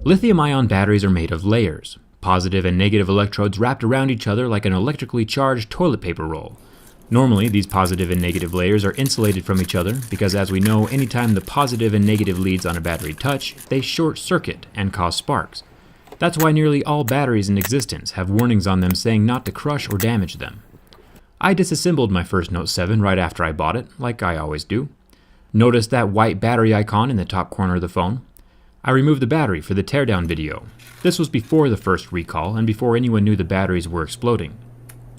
Lithium-ion batteries are made of layers, positive and negative electrodes wrapped around each other like an electrically charged toilet paper roll. Normally, these positive and negative layers are insulated from each other because, as we know, anytime the positive and negative leads on a battery touch, they short circuit and cause sparks. That's why nearly all batteries in existence have warnings on them saying not to crush or damage them. I disassembled my first Note 7 right after I bought it, like I always do. Notice that white battery icon in the top corner of the phone? I removed the battery for the teardown video. This was before the first recall and before anyone knew the batteries were exploding.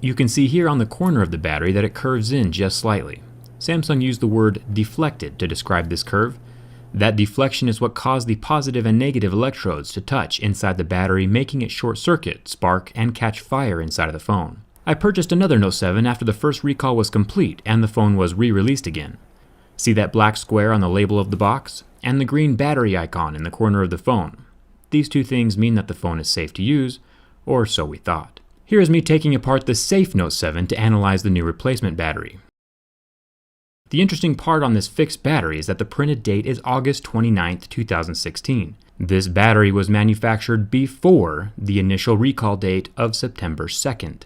You can see here on the corner of the battery that it curves in just slightly. Samsung used the word deflected to describe this curve. That deflection is what caused the positive and negative electrodes to touch inside the battery, making it short circuit, spark, and catch fire inside of the phone. I purchased another Note 7 after the first recall was complete and the phone was re-released again. See that black square on the label of the box? And the green battery icon in the corner of the phone. These two things mean that the phone is safe to use, or so we thought. Here is me taking apart the safe Note 7 to analyze the new replacement battery. The interesting part on this fixed battery is that the printed date is August 29th, 2016. This battery was manufactured before the initial recall date of September 2nd,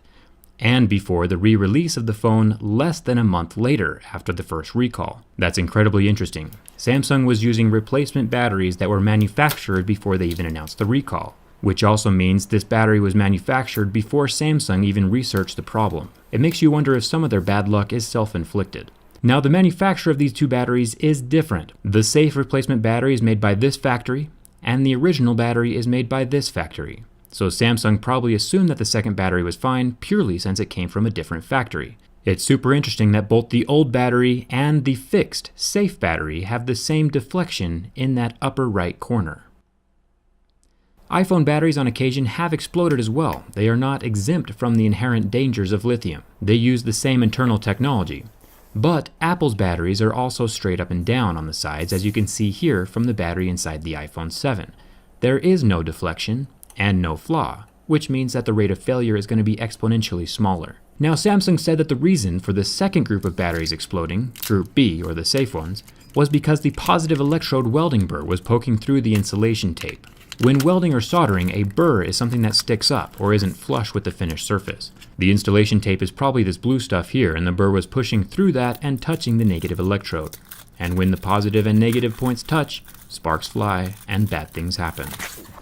and before the re-release of the phone less than a month later after the first recall. That's incredibly interesting. Samsung was using replacement batteries that were manufactured before they even announced the recall, which also means this battery was manufactured before Samsung even researched the problem. It makes you wonder if some of their bad luck is self-inflicted. Now, the manufacture of these two batteries is different. The safe replacement battery is made by this factory, and the original battery is made by this factory. So Samsung probably assumed that the second battery was fine purely since it came from a different factory. It's super interesting that both the old battery and the fixed, safe battery have the same deflection in that upper right corner. iPhone batteries on occasion have exploded as well. They are not exempt from the inherent dangers of lithium. They use the same internal technology. But Apple's batteries are also straight up and down on the sides, as you can see here from the battery inside the iPhone 7. There is no deflection and no flaw, which means that the rate of failure is going to be exponentially smaller. Now, Samsung said that the reason for the second group of batteries exploding, Group B or the safe ones, was because the positive electrode welding burr was poking through the insulation tape. When welding or soldering, a burr is something that sticks up or isn't flush with the finished surface. The installation tape is probably this blue stuff here, and the burr was pushing through that and touching the negative electrode. And when the positive and negative points touch, sparks fly and bad things happen.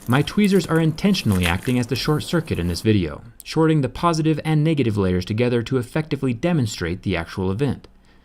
My tweezers are intentionally acting as the short circuit in this video, shorting the positive and negative layers together to effectively demonstrate the actual event.